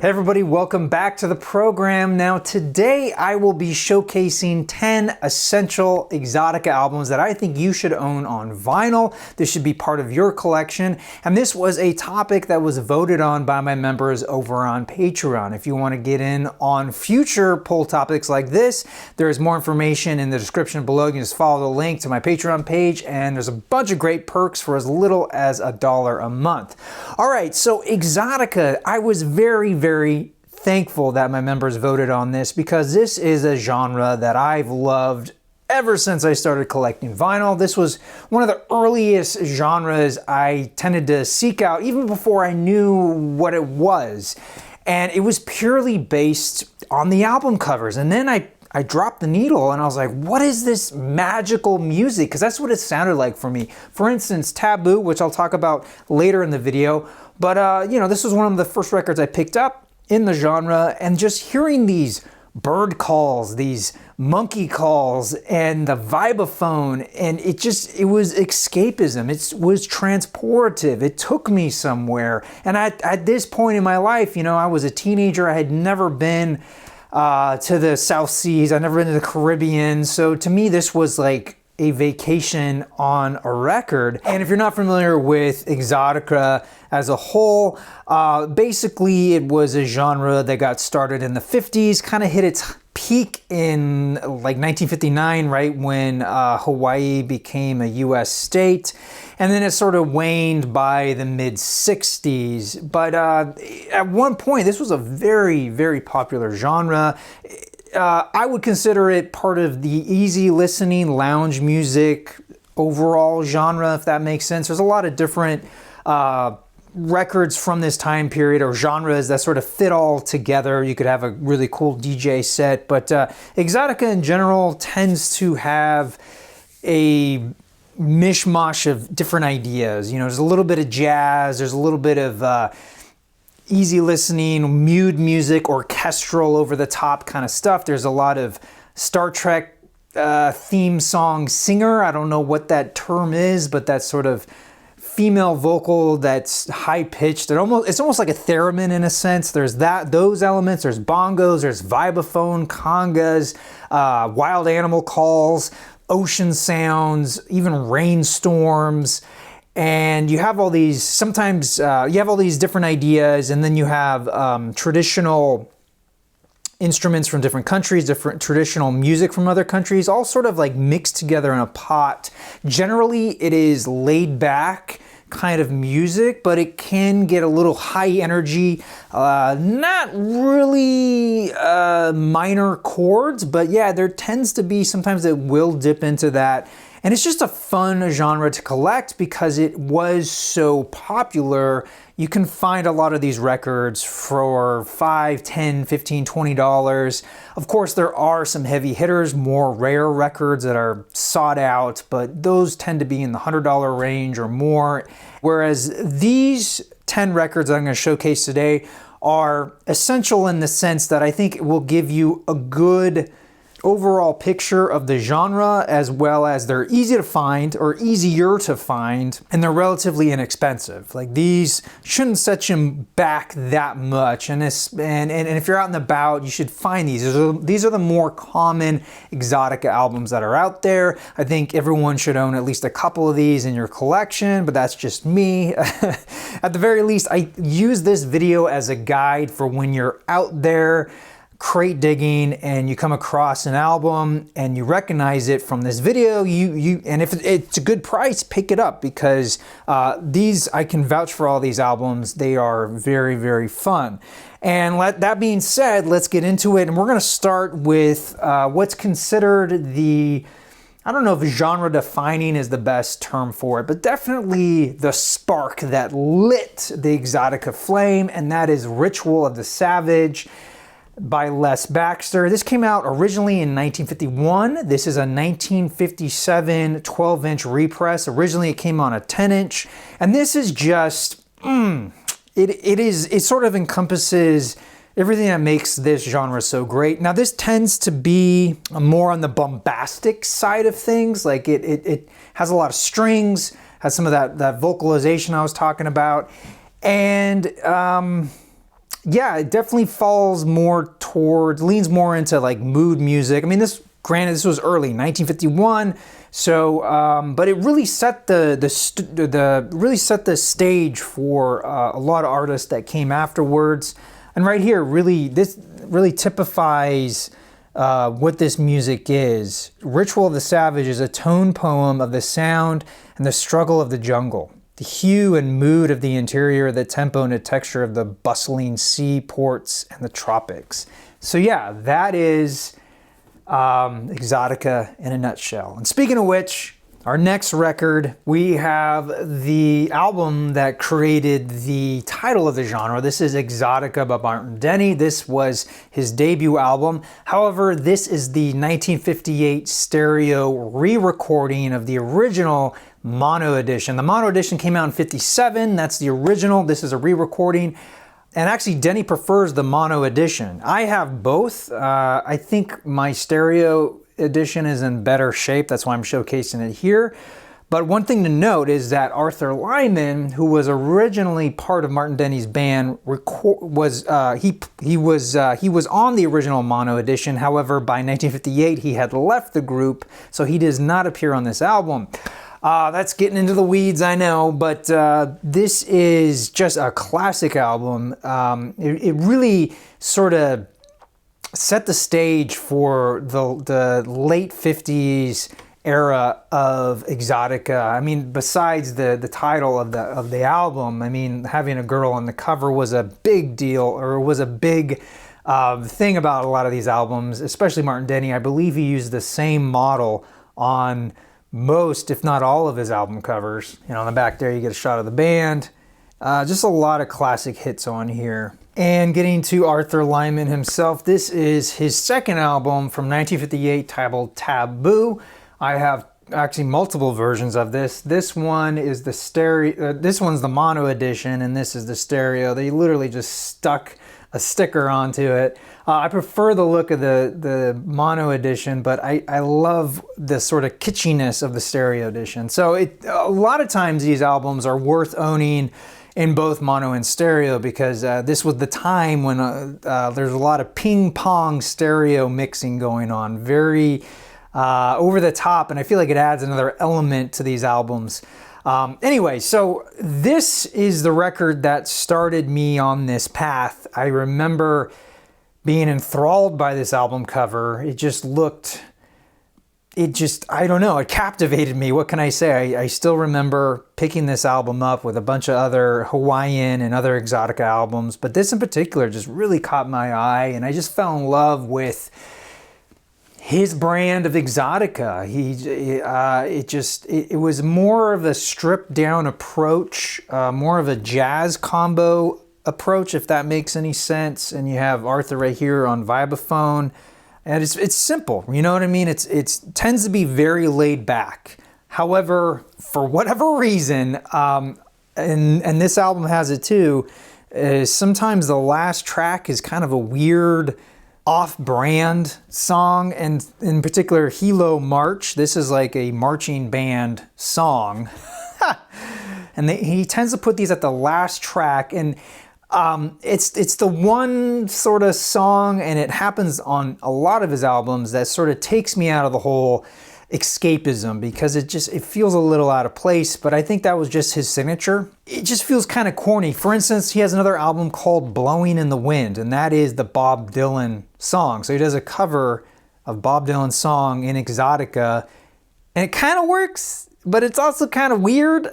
Hey everybody, welcome back to the program. Now today I will be showcasing 10 essential Exotica albums that I think you should own on vinyl. This should be part of your collection. And this was a topic that was voted on by my members over on Patreon. If you want to get in on future poll topics like this, there is more information in the description below. You can just follow the link to my Patreon page and there's a bunch of great perks for as little as $1 a month. All right, so Exotica, I was very thankful that my members voted on this because this is a genre that I've loved ever since I started collecting vinyl. This was one of the earliest genres I tended to seek out even before I knew what it was. And it was purely based on the album covers. And then I dropped the needle and I was like, what is this magical music? Because that's what it sounded like for me. For instance, Taboo, which I'll talk about later in the video. But, this was one of the first records I picked up in the genre, and just hearing these bird calls, these monkey calls, and the vibraphone, and it was escapism. It was transportive. It took me somewhere. And at this point in my life, I was a teenager. I had never been to the South Seas. I'd never been to the Caribbean. So to me, this was like a vacation on a record. And if you're not familiar with Exotica as a whole, basically it was a genre that got started in the 50s, kind of hit its peak in like 1959, right when Hawaii became a US state. And then it sort of waned by the mid 60s. But at one point, this was a very popular genre. I would consider it part of the easy listening lounge music overall genre, if that makes sense. There's a lot of different records from this time period or genres that sort of fit all together. You could have a really cool DJ set, but Exotica in general tends to have a mishmash of different ideas. There's a little bit of jazz, there's a little bit of easy listening, mute music, orchestral, over the top kind of stuff. There's a lot of Star Trek theme song singer. I don't know what that term is, but that sort of female vocal that's high pitched. It's almost like a theremin in a sense. There's those elements. There's bongos. There's vibraphone, congas, wild animal calls, ocean sounds, even rainstorms. And you have all these, sometimes you have all these different ideas, and then you have traditional instruments from different countries, different traditional music from other countries, all sort of like mixed together in a pot. Generally, it is laid back kind of music, but it can get a little high energy, not really minor chords, but yeah, there tends to be sometimes it will dip into that. And it's just a fun genre to collect because it was so popular. You can find a lot of these records for $5, $10, $15, $20. Of course, there are some heavy hitters, more rare records that are sought out, but those tend to be in the $100 range or more. Whereas these 10 records I'm going to showcase today are essential in the sense that I think it will give you a good overall picture of the genre, as well as they're easy to find or easier to find, and they're relatively inexpensive. Like, these shouldn't set you back that much, and if you're out and about, you should find these. These are the more common Exotica albums that are out there. I think everyone should own at least a couple of these in your collection, but that's just me. At the very least, I use this video as a guide for when you're out there crate digging and you come across an album and you recognize it from this video, and if it's a good price, pick it up, because I can vouch for all these albums. They are very fun. And that being said, let's get into it, and we're going to start with what's considered the, I don't know if genre defining is the best term for it, but definitely the spark that lit the Exotica flame, and that is Ritual of the Savage by Baxter. This came out originally in 1951. This is a 1957 12-inch repress. Originally it came on a 10-inch. And this is just, it sort of encompasses everything that makes this genre so great. Now, this tends to be more on the bombastic side of things. Like, it has a lot of strings, has some of that vocalization I was talking about. And yeah, it definitely falls more towards, leans more into like mood music. I mean, granted, this was early, 1951. So, but it really set really set the stage for a lot of artists that came afterwards. And right here, this really typifies what this music is. Ritual of the Savage is a tone poem of the sound and the struggle of the jungle. The hue and mood of the interior, the tempo and the texture of the bustling seaports and the tropics. So yeah, that is Exotica in a nutshell. And speaking of which, our next record, we have the album that created the title of the genre. This is Exotica by Martin Denny. This was his debut album. However, this is the 1958 stereo re-recording of the original mono edition. The mono edition came out in 57. That's the original. This is a re-recording. And actually, Denny prefers the mono edition. I have both. I think my stereo edition is in better shape. That's why I'm showcasing it here. But one thing to note is that Arthur Lyman, who was originally part of Martin Denny's band, was on the original mono edition. However, by 1958, he had left the group, so he does not appear on this album. That's getting into the weeds, I know, but this is just a classic album. It really sort of set the stage for the late 50s era of Exotica. I mean, besides the title of the album, I mean, having a girl on the cover was a big deal, or was a big thing about a lot of these albums, especially Martin Denny. I believe he used the same model on most, if not all, of his album covers. You know, on the back there you get a shot of the band. Just a lot of classic hits on here. And getting to Arthur Lyman himself, this is his second album from 1958 titled Taboo. I have actually multiple versions of this. This one is the stereo, this one's the mono edition, and this is the stereo. They literally just stuck a sticker onto it. I prefer the look of the mono edition, but I love the sort of kitschiness of the stereo edition. So a lot of times these albums are worth owning in both mono and stereo, because this was the time when there's a lot of ping pong stereo mixing going on. Very over the top, and I feel like it adds another element to these albums. Anyway, so this is the record that started me on this path. I remember being enthralled by this album cover. I don't know, it captivated me. What can I say? I still remember picking this album up with a bunch of other Hawaiian and other Exotica albums, but this in particular just really caught my eye, and I just fell in love with his brand of Exotica. It was more of a stripped down approach, more of a jazz combo approach, if that makes any sense. And you have Arthur right here on vibraphone, and it's simple. You know what I mean? It tends to be very laid back. However, for whatever reason, and this album has it too, sometimes the last track is kind of a weird off-brand song, and in particular Hilo March. This is like a marching band song. And he tends to put these at the last track, and it's the one sort of song, and it happens on a lot of his albums, that sort of takes me out of the whole escapism, because it feels a little out of place. But I think that was just his signature. It just feels kind of corny. For instance, he has another album called Blowing in the Wind, and that is the Bob Dylan song. So he does a cover of Bob Dylan's song in Exotica, and it kind of works, but it's also kind of weird.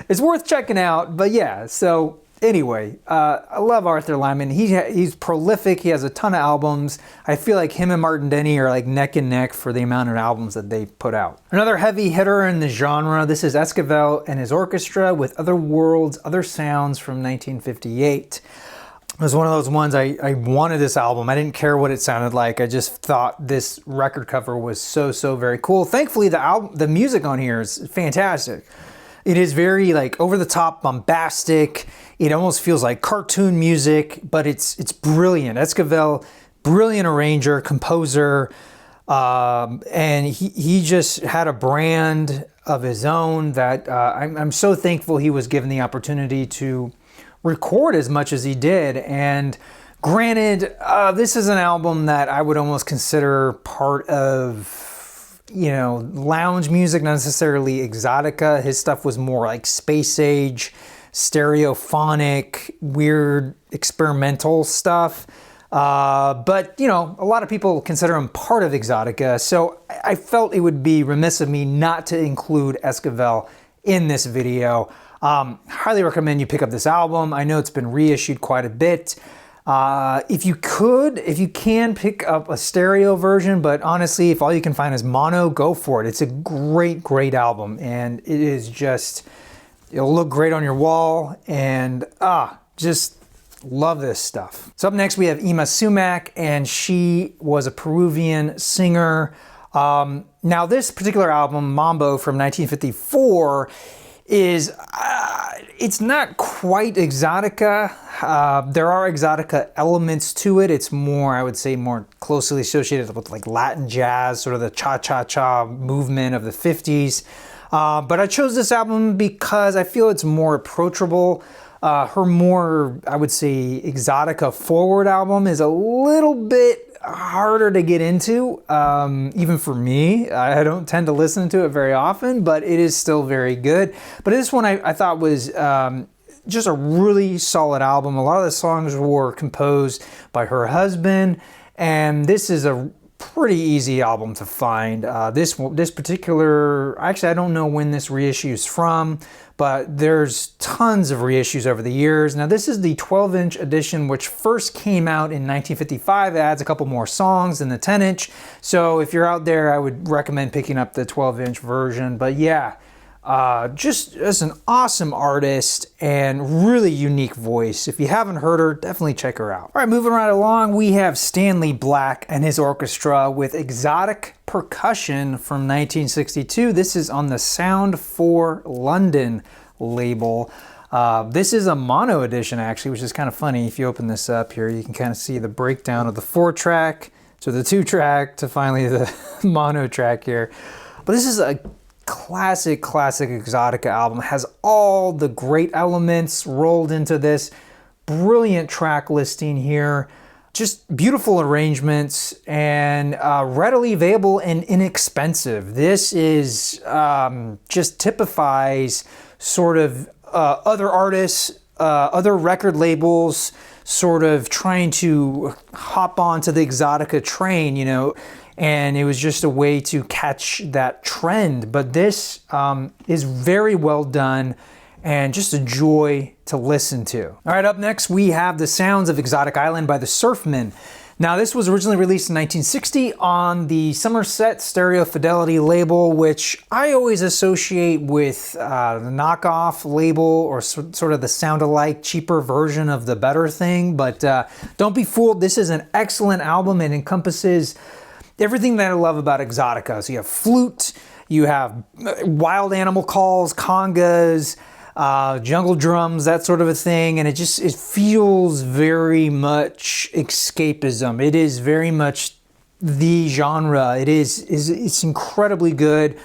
It's worth checking out. But yeah, so anyway, I love Arthur Lyman. He's prolific. He has a ton of albums. I feel like him and Martin Denny are like neck and neck for the amount of albums that they put out. Another heavy hitter in the genre, this is Esquivel and his orchestra with Other Worlds, Other Sounds from 1958. It was one of those ones, I wanted this album. I didn't care what it sounded like. I just thought this record cover was so very cool. Thankfully, the music on here is fantastic. It is very like over the top, bombastic. It almost feels like cartoon music, but it's brilliant. Esquivel, brilliant arranger, composer, and he just had a brand of his own that I'm so thankful he was given the opportunity to record as much as he did. And granted, this is an album that I would almost consider part of, you know, lounge music, not necessarily Exotica. His stuff was more like space age, stereophonic, weird experimental stuff. But, you know, a lot of people consider him part of Exotica, so I felt it would be remiss of me not to include Esquivel in this video. Highly recommend you pick up this album. I know it's been reissued quite a bit. If you can pick up a stereo version, but honestly, if all you can find is mono, go for it. It's a great, great album, and it is just, it'll look great on your wall, and just love this stuff. So up next we have Yma Sumac, and she was a Peruvian singer. Now this particular album, Mambo from 1954, is, it's not quite Exotica. There are Exotica elements to it. It's more, I would say, more closely associated with like Latin jazz, sort of the cha-cha-cha movement of the 50s. But I chose this album because I feel it's more approachable. Her more, I would say, Exotica forward album is a little bit harder to get into, even for me. I don't tend to listen to it very often, but it is still very good. But this one I thought was just a really solid album. A lot of the songs were composed by her husband, and this is a pretty easy album to find. This particular, actually I don't know when this reissue is from, but there's tons of reissues over the years. Now this is the 12-inch edition, which first came out in 1955. It adds a couple more songs than the 10-inch. So if you're out there, I would recommend picking up the 12-inch version. But yeah, just as an awesome artist and really unique voice. If you haven't heard her, definitely check her out. All right, moving right along, we have Stanley Black and his orchestra with Exotic Percussion from 1962. This is on the Sound for London label. This is a mono edition, actually, which is kind of funny. If you open this up here, you can kind of see the breakdown of the 4-track to the 2-track to finally the mono track here. But this is a classic Exotica album. It has all the great elements rolled into this. Brilliant track listing here. Just beautiful arrangements, and readily available and inexpensive. This is just typifies sort of other artists, other record labels sort of trying to hop onto the Exotica train, you know, and it was just a way to catch that trend. But this is very well done and just a joy to listen to. All right, up next we have The Sounds of Exotic Island by the Surfmen. Now this was originally released in 1960 on the Somerset Stereo Fidelity label, which I always associate with the knockoff label, or sort of the sound-alike, cheaper version of the better thing. But don't be fooled, this is an excellent album. It encompasses everything that I love about Exotica. So you have flute, you have wild animal calls, congas, jungle drums, that sort of a thing, and it feels very much escapism. It is very much the genre. It's incredibly good.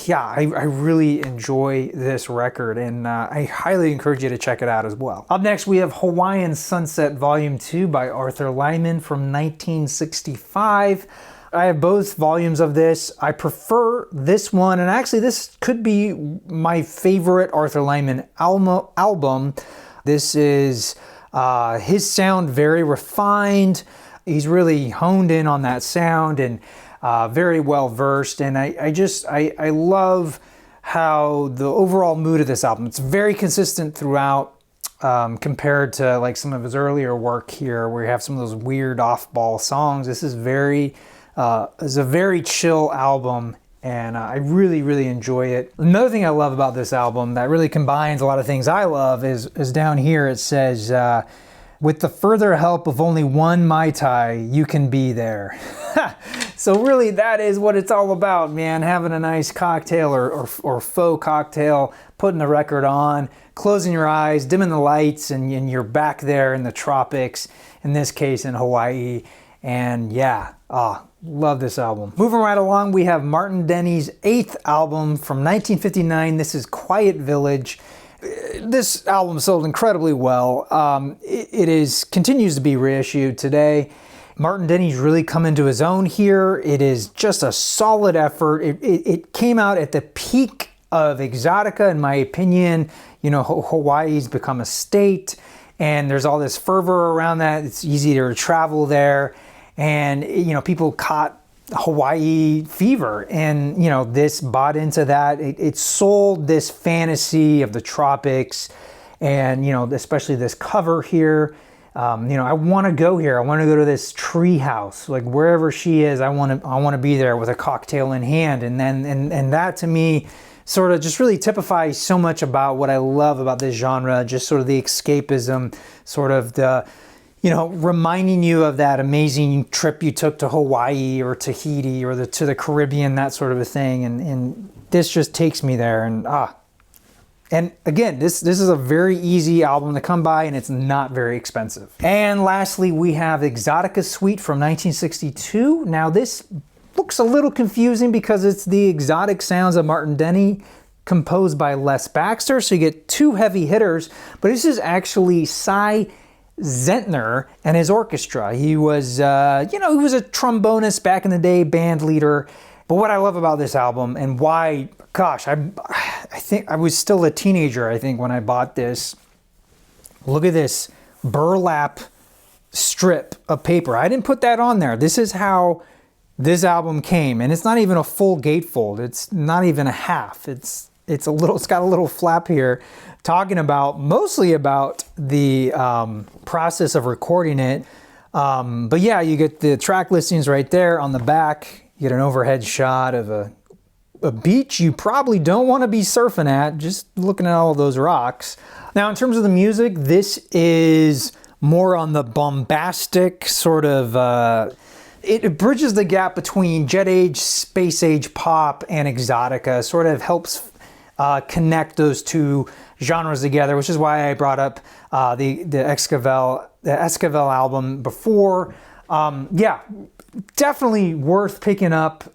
Yeah, I really enjoy this record, and I highly encourage you to check it out as well. Up next we have Hawaiian Sunset Volume 2 by Arthur Lyman from 1965. I have both volumes of this. I prefer this one, and actually this could be my favorite Arthur Lyman album. This is his sound, very refined. He's really honed in on that sound, and very well versed. And I love how the overall mood of this album, it's very consistent throughout, compared to like some of his earlier work here, where you have some of those weird off-ball songs. This is a very chill album, and I really enjoy it. Another thing I love about this album that really combines a lot of things I love is down here it says, with the further help of only one Mai Tai, you can be there. So really that is what it's all about, man. Having a nice cocktail or faux cocktail, putting the record on, closing your eyes, dimming the lights, and you're back there in the tropics, in this case in Hawaii. And yeah, love this album. Moving right along, we have Martin Denny's 8th album from 1959. This is Quiet Village. this album sold incredibly well. It continues to be reissued today. Martin Denny's really come into his own here. It is just a solid effort. It came out at the peak of Exotica, in my opinion. You know, Hawaii's become a state, and there's all this fervor around that. It's easier to travel there, and you know, people caught Hawaii fever, and you know, this bought into that. It sold this fantasy of the tropics, and you know, especially this cover here. You know, I want to go here. I want to go to this tree house, like wherever she is. I want to be there with a cocktail in hand, and that to me sort of just really typifies so much about what I love about this genre. Just sort of the escapism, sort of the, you know, reminding you of that amazing trip you took to Hawaii or Tahiti or to the Caribbean, that sort of a thing. And this just takes me there. And again, this is a very easy album to come by, and it's not very expensive. And lastly, we have Exotica Suite from 1962. Now this looks a little confusing because it's the exotic sounds of Martin Denny composed by Baxter. So you get two heavy hitters, but this is actually Zentner and his orchestra. He was, you know, he was a trombonist back in the day, band leader. But what I love about this album, and why, gosh, I think I was still a teenager, I think, when I bought this. Look at this burlap strip of paper. I didn't put that on there. This is how this album came, and it's not even a full gatefold. It's not even a half. It's got a little flap here, talking about mostly about the process of recording it. But yeah, you get the track listings right there on the back. You get an overhead shot of a beach you probably don't want to be surfing at, just looking at all of those rocks. Now, in terms of the music, this is more on the bombastic sort of, it bridges the gap between jet age, space age pop and Exotica, sort of helps connect those two genres together, which is why I brought up the Esquivel album before. Yeah, definitely worth picking up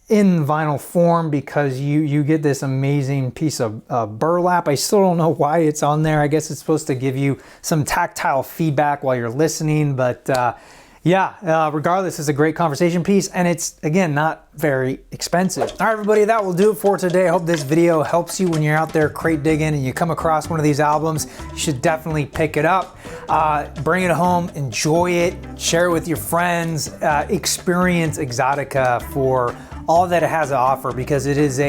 in vinyl form, because you get this amazing piece of burlap. I still don't know why it's on there. I guess it's supposed to give you some tactile feedback while you're listening, but yeah, regardless, it's a great conversation piece, and it's, again, not very expensive. All right, everybody, that will do it for today. I hope this video helps you when you're out there crate digging and you come across one of these albums. You should definitely pick it up, bring it home, enjoy it, share it with your friends, experience Exotica for all that it has to offer, because it is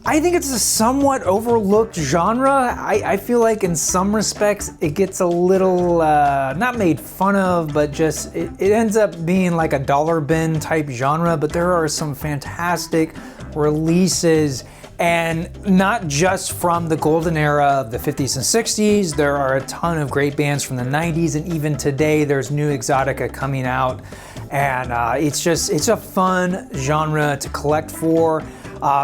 I think it's a somewhat overlooked genre. I feel like in some respects it gets a little, not made fun of, but just it ends up being like a dollar bin type genre, but there are some fantastic releases, and not just from the golden era of the 50s and 60s. There are a ton of great bands from the 90s, and even today there's new Exotica coming out, and it's a fun genre to collect for.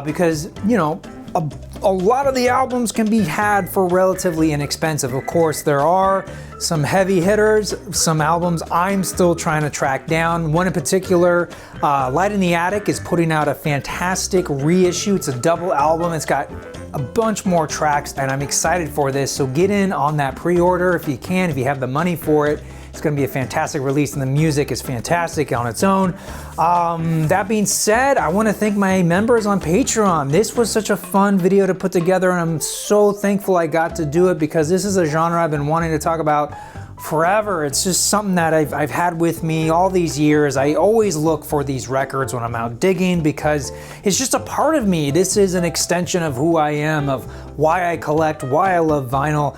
Because, you know, a lot of the albums can be had for relatively inexpensive. Of course, there are some heavy hitters, some albums I'm still trying to track down. One in particular, Light in the Attic, is putting out a fantastic reissue. It's a double album. It's got a bunch more tracks, and I'm excited for this. So get in on that pre-order if you can, if you have the money for it. It's going to be a fantastic release, and the music is fantastic on its own. That being said, I want to thank my members on Patreon. This was such a fun video to put together, and I'm so thankful I got to do it, because this is a genre I've been wanting to talk about forever. It's just something that I've had with me all these years. I always look for these records when I'm out digging, because it's just a part of me. This is an extension of who I am, of why I collect, why I love vinyl.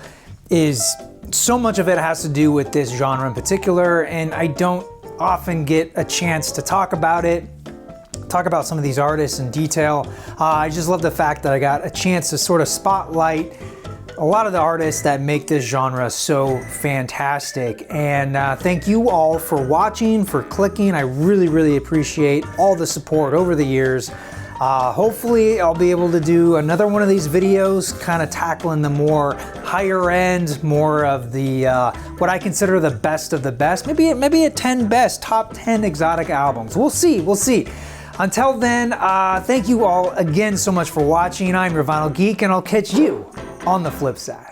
So much of it has to do with this genre in particular, and I don't often get a chance to talk about some of these artists in detail. I just love the fact that I got a chance to sort of spotlight a lot of the artists that make this genre so fantastic. And thank you all for watching, for clicking. I really, really appreciate all the support over the years. Hopefully I'll be able to do another one of these videos kind of tackling the more higher end, more of the what I consider the best of the best. Maybe a 10 best, top 10 Exotica albums. We'll see. Until then, thank you all again so much for watching. I'm your Vinyl Geek, and I'll catch you on the flip side.